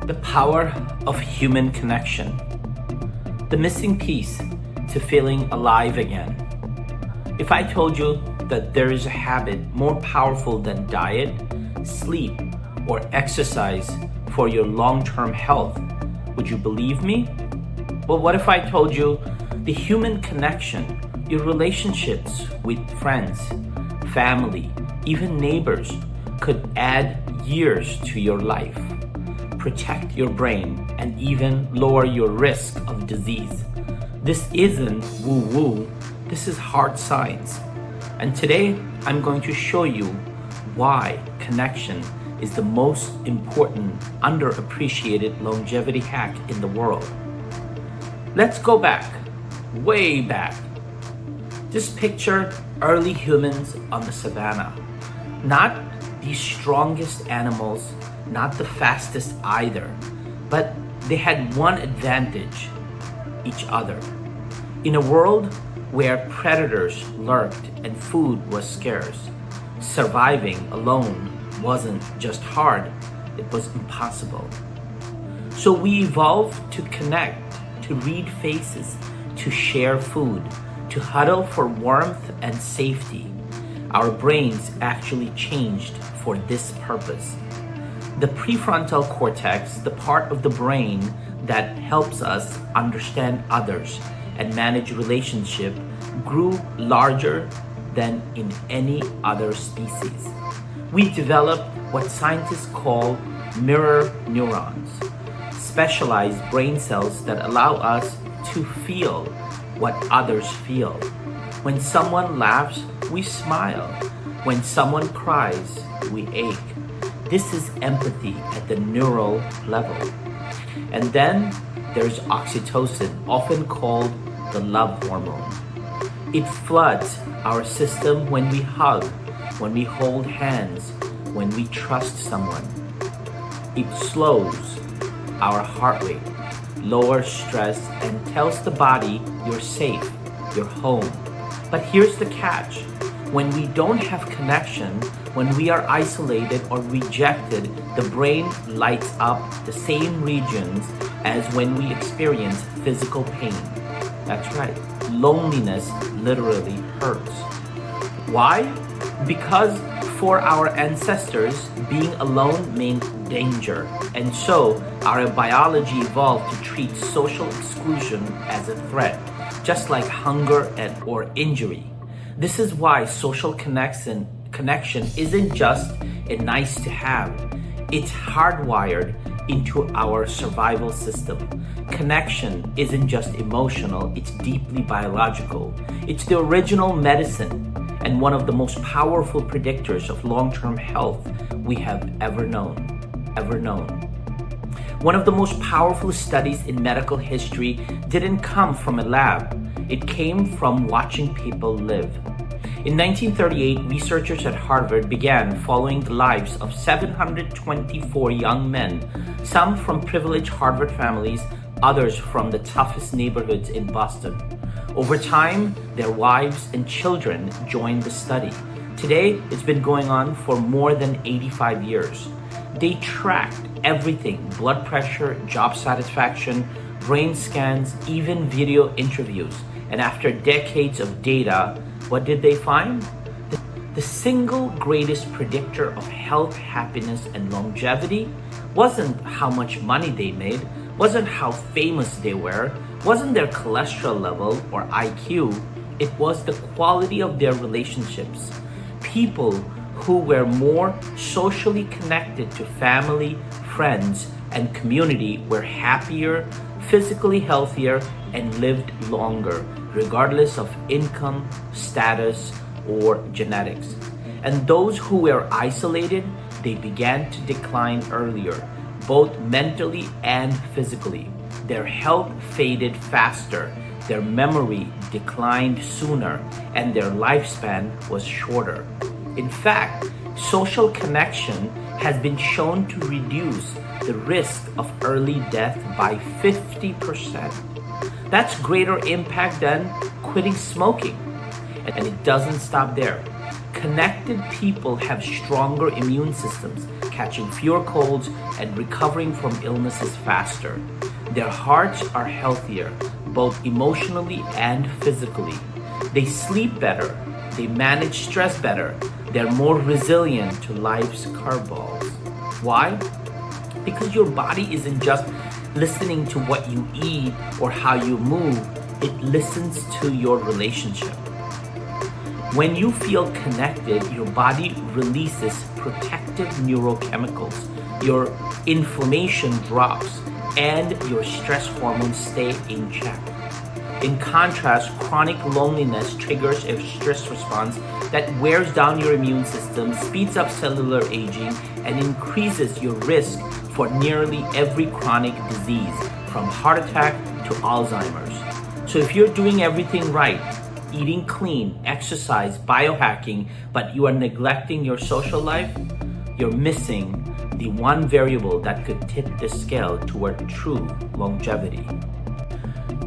The power of human connection. The missing piece to feeling alive again. If I told you that there is a habit more powerful than diet, sleep, or exercise for your long-term health, would you believe me? Well, what if I told you the human connection, your relationships with friends, family, even neighbors could add years to your life, protect your brain, and even lower your risk of disease? This isn't woo-woo, this is hard science. And today, I'm going to show you why connection is the most important, underappreciated longevity hack in the world. Let's go back, way back. Just picture early humans on the savannah. Not the strongest animals, not the fastest either, but they had one advantage: each other. In a world where predators lurked and food was scarce, surviving alone wasn't just hard, it was impossible. So we evolved to connect, to read faces, to share food, to huddle for warmth and safety. Our brains actually changed for this purpose. The prefrontal cortex, the part of the brain that helps us understand others and manage relationships, grew larger than in any other species. We developed what scientists call mirror neurons, specialized brain cells that allow us to feel what others feel. When someone laughs, we smile. When someone cries, we ache. This is empathy at the neural level. And then there's oxytocin, often called the love hormone. It floods our system when we hug, when we hold hands, when we trust someone. It slows our heart rate, lowers stress, and tells the body you're safe, you're home. But here's the catch. When we don't have connection, when we are isolated or rejected, the brain lights up the same regions as when we experience physical pain. That's right, loneliness literally hurts. Why? Because for our ancestors, being alone meant danger. And so our biology evolved to treat social exclusion as a threat, just like hunger or injury. This is why social connection isn't just a nice to have. It's hardwired into our survival system. Connection isn't just emotional, it's deeply biological. It's the original medicine and one of the most powerful predictors of long-term health we have ever known. One of the most powerful studies in medical history didn't come from a lab. It came from watching people live. In 1938, researchers at Harvard began following the lives of 724 young men, some from privileged Harvard families, others from the toughest neighborhoods in Boston. Over time, their wives and children joined the study. Today, it's been going on for more than 85 years. They tracked everything: blood pressure, job satisfaction, brain scans, even video interviews. And after decades of data, what did they find? The single greatest predictor of health, happiness, and longevity wasn't how much money they made, wasn't how famous they were, wasn't their cholesterol level or IQ. It was the quality of their relationships. People who were more socially connected to family, friends, and community were happier, physically healthier, and lived longer, regardless of income, status, or genetics. And those who were isolated, they began to decline earlier, both mentally and physically. Their health faded faster, their memory declined sooner, and their lifespan was shorter. In fact, social connection has been shown to reduce the risk of early death by 50%. That's greater impact than quitting smoking. And it doesn't stop there. Connected people have stronger immune systems, catching fewer colds and recovering from illnesses faster. Their hearts are healthier, both emotionally and physically. They sleep better, they manage stress better, they're more resilient to life's curveballs. Why? Because your body isn't just listening to what you eat or how you move, it listens to your relationship. When you feel connected, your body releases protective neurochemicals, your inflammation drops, and your stress hormones stay in check. In contrast, chronic loneliness triggers a stress response that wears down your immune system, speeds up cellular aging, and increases your risk for nearly every chronic disease, from heart attack to Alzheimer's. So if you're doing everything right, eating clean, exercise, biohacking, but you are neglecting your social life, you're missing the one variable that could tip the scale toward true longevity.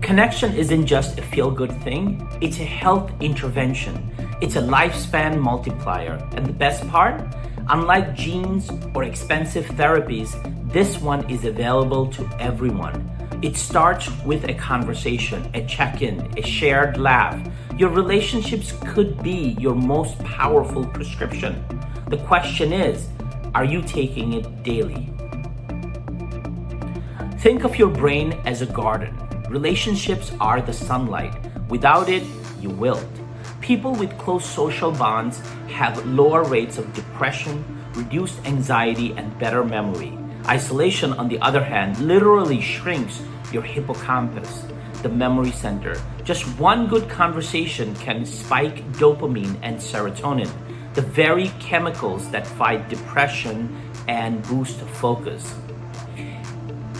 Connection isn't just a feel-good thing, it's a health intervention. It's a lifespan multiplier. And the best part? Unlike genes or expensive therapies, this one is available to everyone. It starts with a conversation, a check-in, a shared laugh. Your relationships could be your most powerful prescription. The question is, are you taking it daily? Think of your brain as a garden. Relationships are the sunlight. Without it, you wilt. People with close social bonds have lower rates of depression, reduced anxiety, and better memory. Isolation, on the other hand, literally shrinks your hippocampus, the memory center. Just one good conversation can spike dopamine and serotonin, the very chemicals that fight depression and boost focus.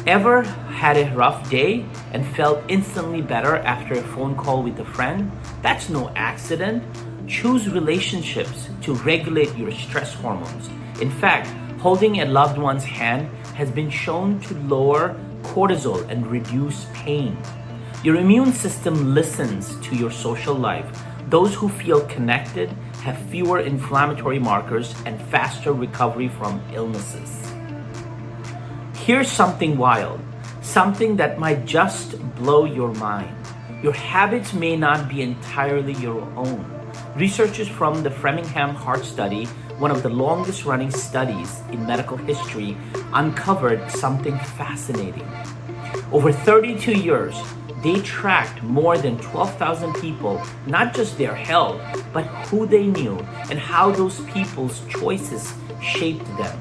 Ever had a rough day and felt instantly better after a phone call with a friend? That's no accident. Choose relationships to regulate your stress hormones. In fact, holding a loved one's hand has been shown to lower cortisol and reduce pain. Your immune system listens to your social life. Those who feel connected have fewer inflammatory markers and faster recovery from illnesses. Here's something wild, something that might just blow your mind. Your habits may not be entirely your own. Researchers from the Framingham Heart Study, one of the longest running studies in medical history, uncovered something fascinating. Over 32 years, they tracked more than 12,000 people, not just their health, but who they knew and how those people's choices shaped them.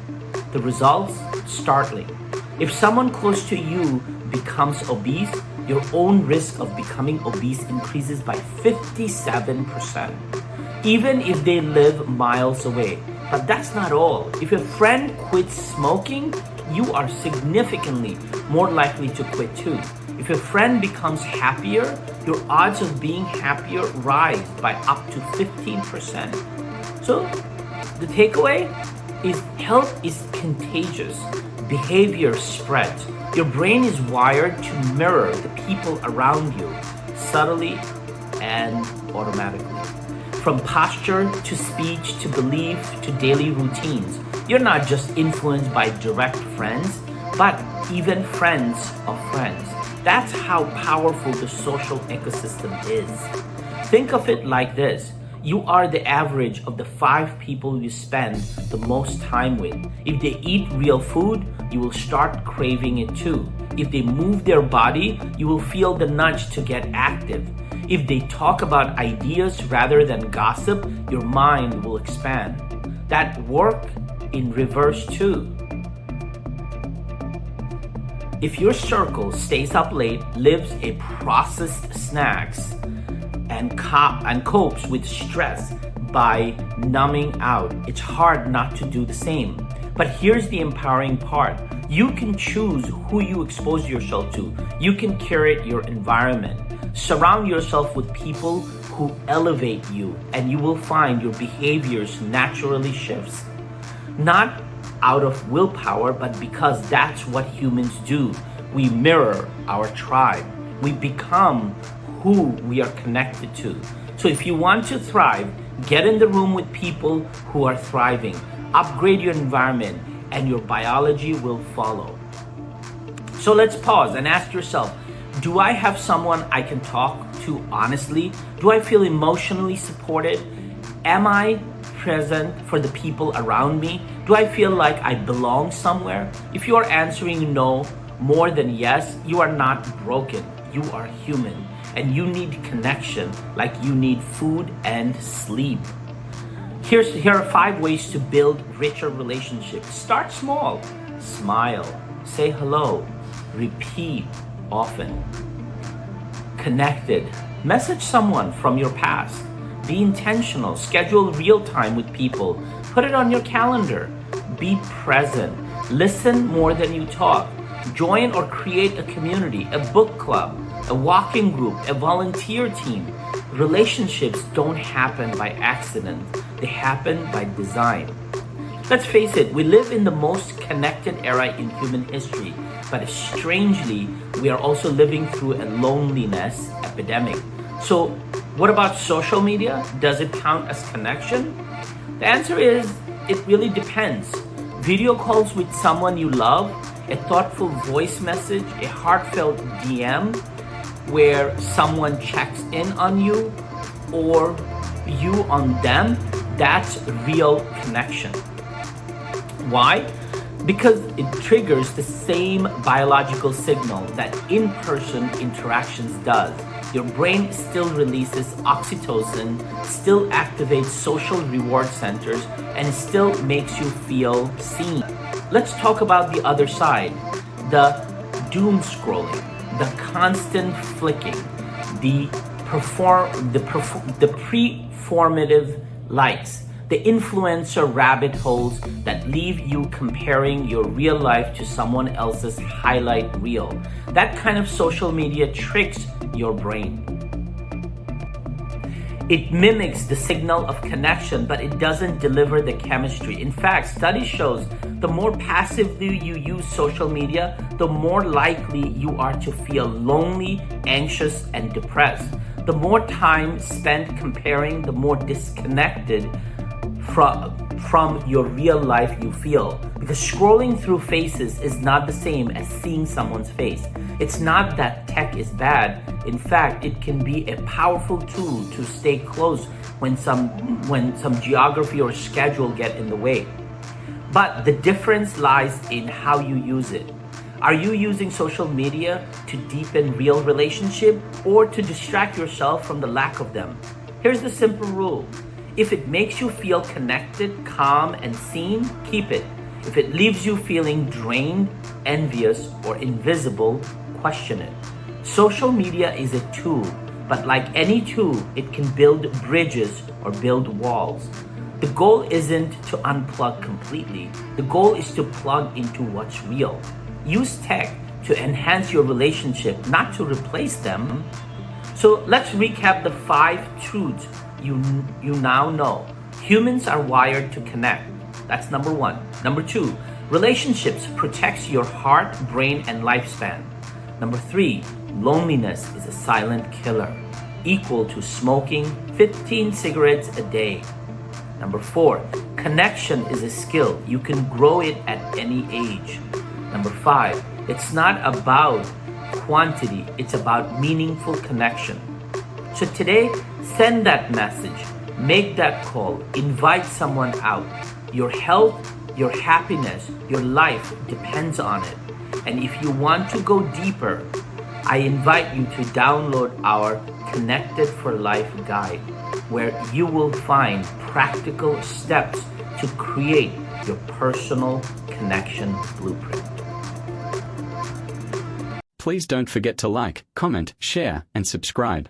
The results? Startling. If someone close to you becomes obese, your own risk of becoming obese increases by 57%, even if they live miles away. But that's not all. If a friend quits smoking, you are significantly more likely to quit too. If a friend becomes happier, your odds of being happier rise by up to 15%. So the takeaway is health is contagious. Behavior spreads. Your brain is wired to mirror the people around you, subtly and automatically. From posture to speech to belief to daily routines, you're not just influenced by direct friends, but even friends of friends. That's how powerful the social ecosystem is. Think of it like this. You are the average of the 5 people you spend the most time with. If they eat real food, you will start craving it too. If they move their body, you will feel the nudge to get active. If they talk about ideas rather than gossip, your mind will expand. That works in reverse too. If your circle stays up late, lives a processed snacks, and copes with stress by numbing out, it's hard not to do the same. But here's the empowering part. You can choose who you expose yourself to. You can curate your environment. Surround yourself with people who elevate you, and you will find your behaviors naturally shifts. Not out of willpower, but because that's what humans do. We mirror our tribe. We become who we are connected to. So if you want to thrive, Get in the room with people who are thriving. Upgrade your environment and your biology will follow. So let's pause and ask yourself, do I have someone I can talk to honestly? Do I feel emotionally supported? Am I present for the people around me? Do I feel like I belong somewhere? If you are answering no more than yes, you are not broken. You are human and you need connection like you need food and sleep. Here are 5 ways to build richer relationships. Start small. Smile. Say hello. Repeat often. Connected. Message someone from your past. Be intentional. Schedule real time with people. Put it on your calendar. Be present. Listen more than you talk. Join or create a community, a book club, a walking group, a volunteer team. Relationships don't happen by accident. They happen by design. Let's face it, we live in the most connected era in human history, but strangely, we are also living through a loneliness epidemic. So, what about social media? Does it count as connection? The answer is, it really depends. Video calls with someone you love, a thoughtful voice message, a heartfelt DM where someone checks in on you or you on them, that's real connection. Why? Because it triggers the same biological signal that in-person interactions does. Your brain still releases oxytocin, still activates social reward centers, and still makes you feel seen. Let's talk about the other side, the doom scrolling, the constant flicking, the preformative likes, the influencer rabbit holes that leave you comparing your real life to someone else's highlight reel. That kind of social media tricks your brain. It mimics the signal of connection, but it doesn't deliver the chemistry. In fact, study shows the more passively you use social media, the more likely you are to feel lonely, anxious, and depressed. The more time spent comparing, the more disconnected from your real life you feel. Because scrolling through faces is not the same as seeing someone's face. It's not that tech is bad. In fact, it can be a powerful tool to stay close when some geography or schedule get in the way. But the difference lies in how you use it. Are you using social media to deepen real relationship or to distract yourself from the lack of them? Here's the simple rule. If it makes you feel connected, calm, and seen, keep it. If it leaves you feeling drained, envious, or invisible, question it. Social media is a tool, but like any tool, it can build bridges or build walls. The goal isn't to unplug completely. The goal is to plug into what's real. Use tech to enhance your relationship, not to replace them. So let's recap the 5 truths you now know. Humans are wired to connect. That's number 1. Number 2, relationships protects your heart, brain, and lifespan. Number 3, loneliness is a silent killer, equal to smoking 15 cigarettes a day. Number 4, connection is a skill. You can grow it at any age. Number 5, it's not about quantity, it's about meaningful connection. So today, send that message, make that call, invite someone out. Your health, your happiness, your life depends on it. And if you want to go deeper, I invite you to download our Connected for Life guide, where you will find practical steps to create your personal connection blueprint. Please don't forget to like, comment, share, and subscribe.